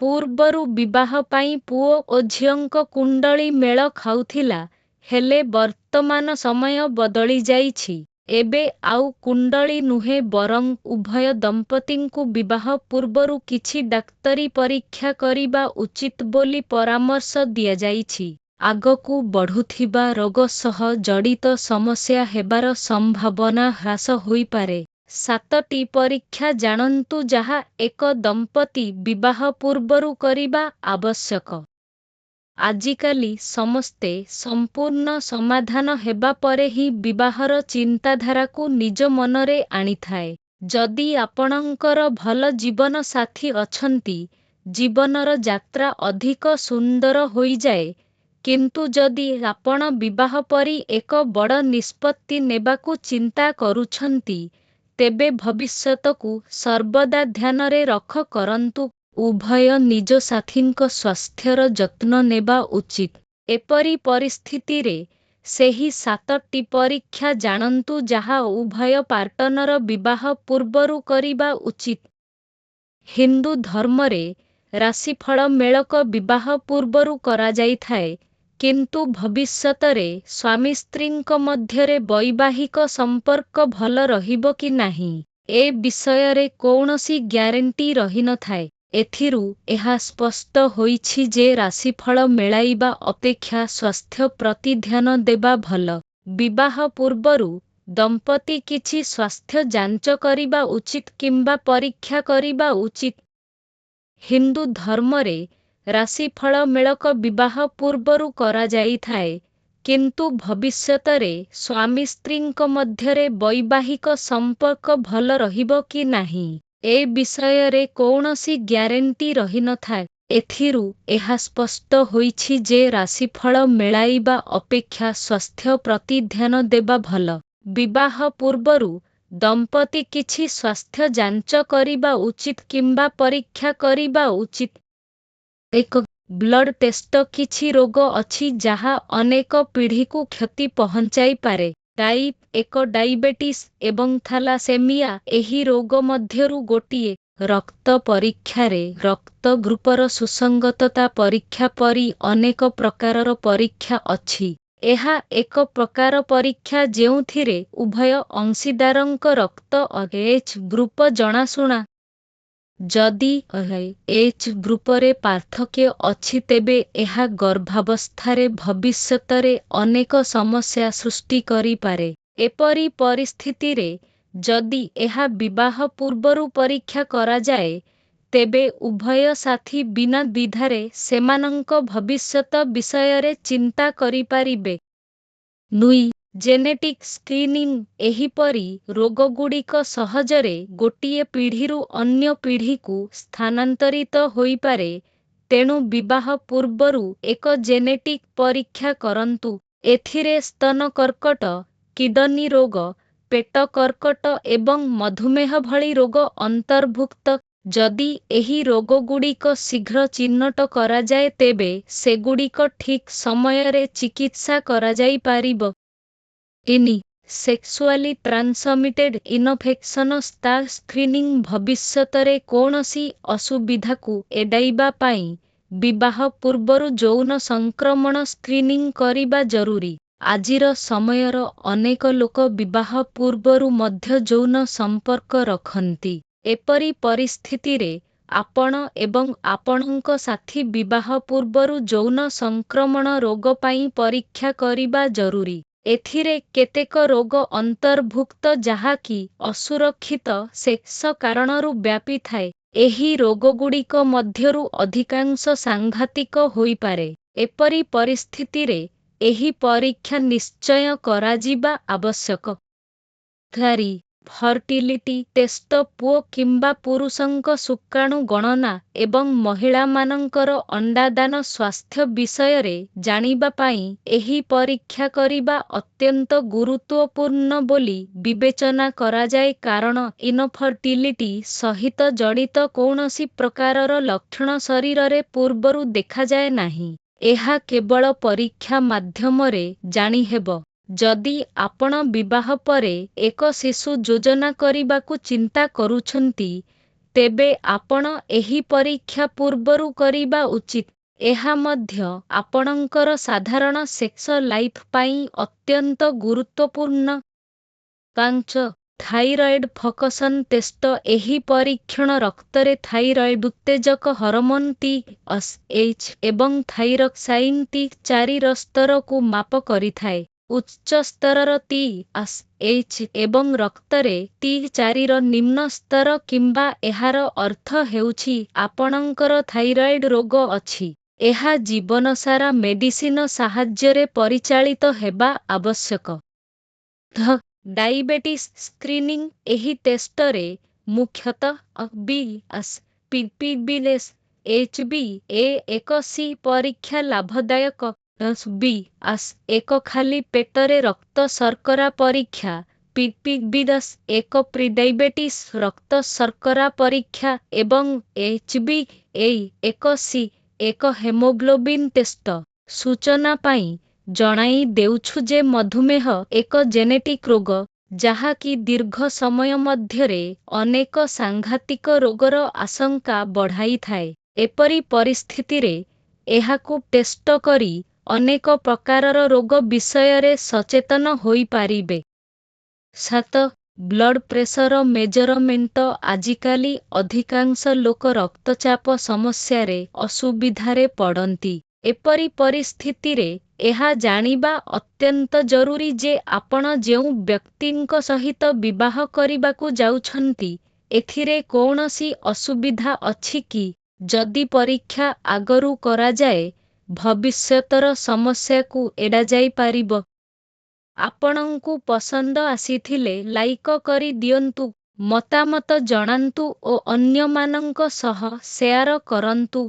ପୂର୍ବରୁ ବିବାହ ପାଇଁ ପୁଅ ଓ ଝିଅଙ୍କ କୁଣ୍ଡଳୀ ମେଳ ଖାଉଥିଲା, ହେଲେ ବର୍ତ୍ତମାନ ସମୟ ବଦଳି ଯାଇଛି। ଏବେ ଆଉ କୁଣ୍ଡଳୀ ନୁହେଁ ବରଂ ଉଭୟ ଦମ୍ପତିଙ୍କୁ ବିବାହ ପୂର୍ବରୁ କିଛି ଡାକ୍ତରୀ ପରୀକ୍ଷା କରିବା ଉଚିତ ବୋଲି ପରାମର୍ଶ ଦିଆଯାଇଛି। ଆଗକୁ ବଢ଼ୁଥିବା ରୋଗ ସହ ଜଡ଼ିତ ସମସ୍ୟା ହେବାର ସମ୍ଭାବନା ହ୍ରାସ ହୋଇପାରେ। 7ଟି ପରୀକ୍ଷା ଜାଣନ୍ତୁ ଯାହା ଏକ ଦମ୍ପତି ବିବାହ ପୂର୍ବରୁ କରିବା ଆବଶ୍ୟକ। ଆଜିକାଲି ସମସ୍ତେ ସମ୍ପୂର୍ଣ୍ଣ ସମାଧାନ ହେବା ପରେ ହିଁ ବିବାହର ଚିନ୍ତାଧାରାକୁ ନିଜ ମନରେ ଆଣିଥାଏ। ଯଦି ଆପଣଙ୍କର ଭଲ ଜୀବନ ସାଥୀ ଅଛନ୍ତି, ଜୀବନର ଯାତ୍ରା ଅଧିକ ସୁନ୍ଦର ହୋଇଯାଏ। କିନ୍ତୁ ଯଦି ଆପଣ ବିବାହ ପରି ଏକ ବଡ଼ ନିଷ୍ପତ୍ତି ନେବାକୁ ଚିନ୍ତା କରୁଛନ୍ତି, ତେବେ ଭବିଷ୍ୟତକୁ ସର୍ବଦା ଧ୍ୟାନରେ ରଖ କରନ୍ତୁ। ଉଭୟ ନିଜ ସାଥୀଙ୍କ ସ୍ୱାସ୍ଥ୍ୟର ଯତ୍ନ ନେବା ଉଚିତ। ଏପରି ପରିସ୍ଥିତିରେ ସେହି 7ଟି ପରୀକ୍ଷା ଜାଣନ୍ତୁ ଯାହା ଉଭୟ ପାର୍ଟନର ବିବାହ ପୂର୍ବରୁ କରିବା ଉଚିତ। ହିନ୍ଦୁ ଧର୍ମରେ ରାଶିଫଳ ମେଳକ ବିବାହ ପୂର୍ବରୁ କରାଯାଇଥାଏ, କିନ୍ତୁ ଭବିଷ୍ୟତରେ ସ୍ୱାମୀ ସ୍ତ୍ରୀଙ୍କ ମଧ୍ୟରେ ବୈବାହିକ ସମ୍ପର୍କ ଭଲ ରହିବ କି ନାହିଁ, ଏ ବିଷୟରେ କୌଣସି ଗ୍ୟାରେଣ୍ଟି ରହିନଥାଏ। ଏଥିରୁ ଏହା ସ୍ପଷ୍ଟ ହୋଇଛି ଯେ ରାଶିଫଳ ମିଳାଇବା ଅପେକ୍ଷା ସ୍ୱାସ୍ଥ୍ୟ ପ୍ରତି ଧ୍ୟାନ ଦେବା ଭଲ। ବିବାହ ପୂର୍ବରୁ ଦମ୍ପତି କିଛି ସ୍ୱାସ୍ଥ୍ୟ ଯାଞ୍ଚ କରିବା ଉଚିତ କିମ୍ବା ପରୀକ୍ଷା କରିବା ଉଚିତ। ହିନ୍ଦୁ ଧର୍ମରେ ରାଶିଫଳ ମେଳକ ବିବାହ ପୂର୍ବରୁ କରାଯାଇଥାଏ, କିନ୍ତୁ ଭବିଷ୍ୟତରେ ସ୍ୱାମୀ ସ୍ତ୍ରୀଙ୍କ ମଧ୍ୟରେ ବୈବାହିକ ସମ୍ପର୍କ ଭଲ ରହିବ କି ନାହିଁ, ଏ ବିଷୟରେ କୌଣସି ଗ୍ୟାରେଣ୍ଟି ରହିନଥାଏ। ଏଥିରୁ ଏହା ସ୍ପଷ୍ଟ ହୋଇଛି ଯେ ରାଶିଫଳ ମିଳାଇବା ଅପେକ୍ଷା ସ୍ୱାସ୍ଥ୍ୟ ପ୍ରତି ଧ୍ୟାନ ଦେବା ଭଲ। ବିବାହ ପୂର୍ବରୁ ଦମ୍ପତି କିଛି ସ୍ୱାସ୍ଥ୍ୟ ଯାଞ୍ଚ କରିବା ଉଚିତ କିମ୍ବା ପରୀକ୍ଷା କରିବା ଉଚିତ। ଏକ ବ୍ଲଡ୍ ଟେଷ୍ଟ କିଛି ରୋଗ ଅଛି ଯାହା ଅନେକ ପିଢ଼ିକୁ କ୍ଷତି ପହଞ୍ଚାଇପାରେ। ଟାଇପ୍ 1 ଡାଇବେଟିସ୍ ଏବଂ ଥାଲାସେମିଆ ଏହି ରୋଗ ମଧ୍ୟରୁ ଗୋଟିଏ। ରକ୍ତ ପରୀକ୍ଷାରେ ରକ୍ତ ଗ୍ରୁପର ସୁସଙ୍ଗତତା ପରୀକ୍ଷା ପରି ଅନେକ ପ୍ରକାରର ପରୀକ୍ଷା ଅଛି। ଏହା ଏକ ପ୍ରକାର ପରୀକ୍ଷା ଯେଉଁଥିରେ ଉଭୟ ଅଂଶୀଦାରଙ୍କ ରକ୍ତ ଏଚ୍ ଗ୍ରୁପ ଜଣାଶୁଣା। ଯଦି ଏଚ୍ ଗ୍ରୁପରେ ପାର୍ଥକ୍ୟ ଅଛି ତେବେ ଏହା ଗର୍ଭାବସ୍ଥାରେ ଭବିଷ୍ୟତରେ ଅନେକ ସମସ୍ୟା ସୃଷ୍ଟି କରିପାରେ। ଏପରି ପରିସ୍ଥିତିରେ ଯଦି ଏହା ବିବାହ ପୂର୍ବରୁ ପରୀକ୍ଷା କରାଯାଏ, ତେବେ ଉଭୟ ସାଥୀ ବିନା ଦ୍ୱିଧାରେ ସେମାନଙ୍କ ଭବିଷ୍ୟତ ବିଷୟରେ ଚିନ୍ତା କରିପାରିବେ। 2. ଜେନେଟିକ୍ ସ୍କ୍ରିନିଂ ଏହିପରି ରୋଗଗୁଡ଼ିକ ସହଜରେ ଗୋଟିଏ ପିଢ଼ିରୁ ଅନ୍ୟ ପିଢ଼ିକୁ ସ୍ଥାନାନ୍ତରିତ ହୋଇପାରେ, ତେଣୁ ବିବାହ ପୂର୍ବରୁ ଏକ ଜେନେଟିକ୍ ପରୀକ୍ଷା କରନ୍ତୁ। ଏଥିରେ ସ୍ତନ କର୍କଟ, କିଡନୀ ରୋଗ, ପେଟ କର୍କଟ ଏବଂ ମଧୁମେହ ଭଳି ରୋଗ ଅନ୍ତର୍ଭୁକ୍ତ। ଯଦି ଏହି ରୋଗଗୁଡ଼ିକ ଶୀଘ୍ର ଚିହ୍ନଟ କରାଯାଏ ତେବେ ସେଗୁଡ଼ିକ ଠିକ୍ ସମୟରେ ଚିକିତ୍ସା କରାଯାଇପାରିବ। 3. ସେକ୍ସୁଆଲି ଟ୍ରାନ୍ସମିଟେଡ୍ ଇନଫେକ୍ସନ ସ୍କ୍ରିନିଂ ଭବିଷ୍ୟତରେ କୌଣସି ଅସୁବିଧାକୁ ଏଡ଼ାଇବା ପାଇଁ ବିବାହ ପୂର୍ବରୁ ଯୌନ ସଂକ୍ରମଣ ସ୍କ୍ରିନିଂ କରିବା ଜରୁରୀ। ଆଜିର ସମୟର ଅନେକ ଲୋକ ବିବାହ ପୂର୍ବରୁ ମଧ୍ୟ ଯୌନ ସମ୍ପର୍କ ରଖନ୍ତି। ଏପରି ପରିସ୍ଥିତିରେ ଆପଣ ଏବଂ ଆପଣଙ୍କ ସାଥୀ ବିବାହ ପୂର୍ବରୁ ଯୌନ ସଂକ୍ରମଣ ରୋଗ ପାଇଁ ପରୀକ୍ଷା କରିବା ଜରୁରୀ। ଏଥିରେ କେତେକ ରୋଗ ଅନ୍ତର୍ଭୁକ୍ତ ଯାହାକି ଅସୁରକ୍ଷିତ ସେକ୍ସ କାରଣରୁ ବ୍ୟାପିଥାଏ। ଏହି ରୋଗଗୁଡ଼ିକ ମଧ୍ୟରୁ ଅଧିକାଂଶ ସାଂଘାତିକ ହୋଇପାରେ। ଏପରି ପରିସ୍ଥିତିରେ ଏହି ପରୀକ୍ଷା ନିଶ୍ଚୟ କରାଯିବା ଆବଶ୍ୟକ। 4. ଫର୍ଟିଲିଟି ଟେଷ୍ଟ ପୁଅ କିମ୍ବା ପୁରୁଷଙ୍କ ଶୁକ୍ରାଣୁ ଗଣନା ଏବଂ ମହିଳାମାନଙ୍କର ଅଣ୍ଡାଦାନ ସ୍ୱାସ୍ଥ୍ୟ ବିଷୟରେ ଜାଣିବା ପାଇଁ ଏହି ପରୀକ୍ଷା କରିବା ଅତ୍ୟନ୍ତ ଗୁରୁତ୍ୱପୂର୍ଣ୍ଣ ବୋଲି ବିବେଚନା କରାଯାଏ କାରଣ ଇନଫର୍ଟିଲିଟି ସହିତ ଜଡ଼ିତ କୌଣସି ପ୍ରକାରର ଲକ୍ଷଣ ଶରୀରରେ ପୂର୍ବରୁ ଦେଖାଯାଏ ନାହିଁ। ଏହା କେବଳ ପରୀକ୍ଷା ମାଧ୍ୟମରେ ଜାଣିହେବ। ଯଦି ଆପଣ ବିବାହ ପରେ ଏକ ଶିଶୁ ଯୋଜନା କରିବାକୁ ଚିନ୍ତା କରୁଛନ୍ତି, ତେବେ ଆପଣ ଏହି ପରୀକ୍ଷା ପୂର୍ବରୁ କରିବା ଉଚିତ। ଏହା ମଧ୍ୟ ଆପଣଙ୍କର ସାଧାରଣ ସେକ୍ସ ଲାଇଫ୍ ପାଇଁ ଅତ୍ୟନ୍ତ ଗୁରୁତ୍ୱପୂର୍ଣ୍ଣ। 5. Thyroid function test. ଏହି ପରୀକ୍ଷଣ ରକ୍ତରେ ଥାଇରଏଡ୍ ଉତ୍ତେଜକ ହରମୋନ୍ TSH ଏବଂ ଥାଇରକ୍ସାଇନ୍ T4 ସ୍ତରକୁ ମାପ କରିଥାଏ। ଉଚ୍ଚ ସ୍ତରର TSH ଏବଂ ରକ୍ତରେ T4ର ନିମ୍ନ ସ୍ତର କିମ୍ବା ଏହାର ଅର୍ଥ ହେଉଛି ଆପଣଙ୍କର ଥାଇରଏଡ୍ ରୋଗ ଅଛି। ଏହା ଜୀବନସାରା ମେଡିସିନ ସାହାଯ୍ୟରେ ପରିଚାଳିତ ହେବା ଆବଶ୍ୟକ। Diabetes screening. ଏହି ଟେଷ୍ଟରେ ମୁଖ୍ୟତଃ BSPPBS HbA1c ପରୀକ୍ଷା ଲାଭଦାୟକ। BS1 ଖାଲି ପେଟରେ ରକ୍ତ ଶର୍କରା ପରୀକ୍ଷା, PPBS1 ପ୍ରିଡାଇବେଟିସ୍ ରକ୍ତ ଶର୍କରା ପରୀକ୍ଷା ଏବଂ HbA1c ହେମୋଗ୍ଲୋବିନ୍ ଟେଷ୍ଟ। ସୂଚନା ପାଇଁ ଜଣାଇ ଦେଉଛୁ ଯେ ମଧୁମେହ ଏକ ଜେନେଟିକ୍ ରୋଗ ଯାହାକି ଦୀର୍ଘ ସମୟ ମଧ୍ୟରେ ଅନେକ ସାଂଘାତିକ ରୋଗର ଆଶଙ୍କା ବଢ଼ାଇଥାଏ। ଏପରି ପରିସ୍ଥିତିରେ ଏହାକୁ ଟେଷ୍ଟ କରି ଅନେକ ପ୍ରକାରର ରୋଗ ବିଷୟରେ ସଚେତନ ହୋଇପାରିବେ। 7. Blood pressure measurement. ଆଜିକାଲି ଅଧିକାଂଶ ଲୋକ ରକ୍ତଚାପ ସମସ୍ୟାରେ ଅସୁବିଧାରେ ପଡ଼ନ୍ତି। ଏପରି ପରିସ୍ଥିତିରେ ଏହା ଜାଣିବା ଅତ୍ୟନ୍ତ ଜରୁରୀ ଯେ ଆପଣ ଯେଉଁ ବ୍ୟକ୍ତିଙ୍କ ସହିତ ବିବାହ କରିବାକୁ ଯାଉଛନ୍ତି ଏଥିରେ କୌଣସି ଅସୁବିଧା ଅଛି କି। ଯଦି ପରୀକ୍ଷା ଆଗରୁ କରାଯାଏ ଭବିଷ୍ୟତର ସମସ୍ୟାକୁ ଏଡ଼ାଯାଇପାରିବ। ଆପଣଙ୍କୁ ପସନ୍ଦ ଆସିଥିଲେ ଲାଇକ୍ କରି ଦିଅନ୍ତୁ, ମତାମତ ଜଣାନ୍ତୁ ଓ ଅନ୍ୟମାନଙ୍କ ସହ ସେୟାର କରନ୍ତୁ।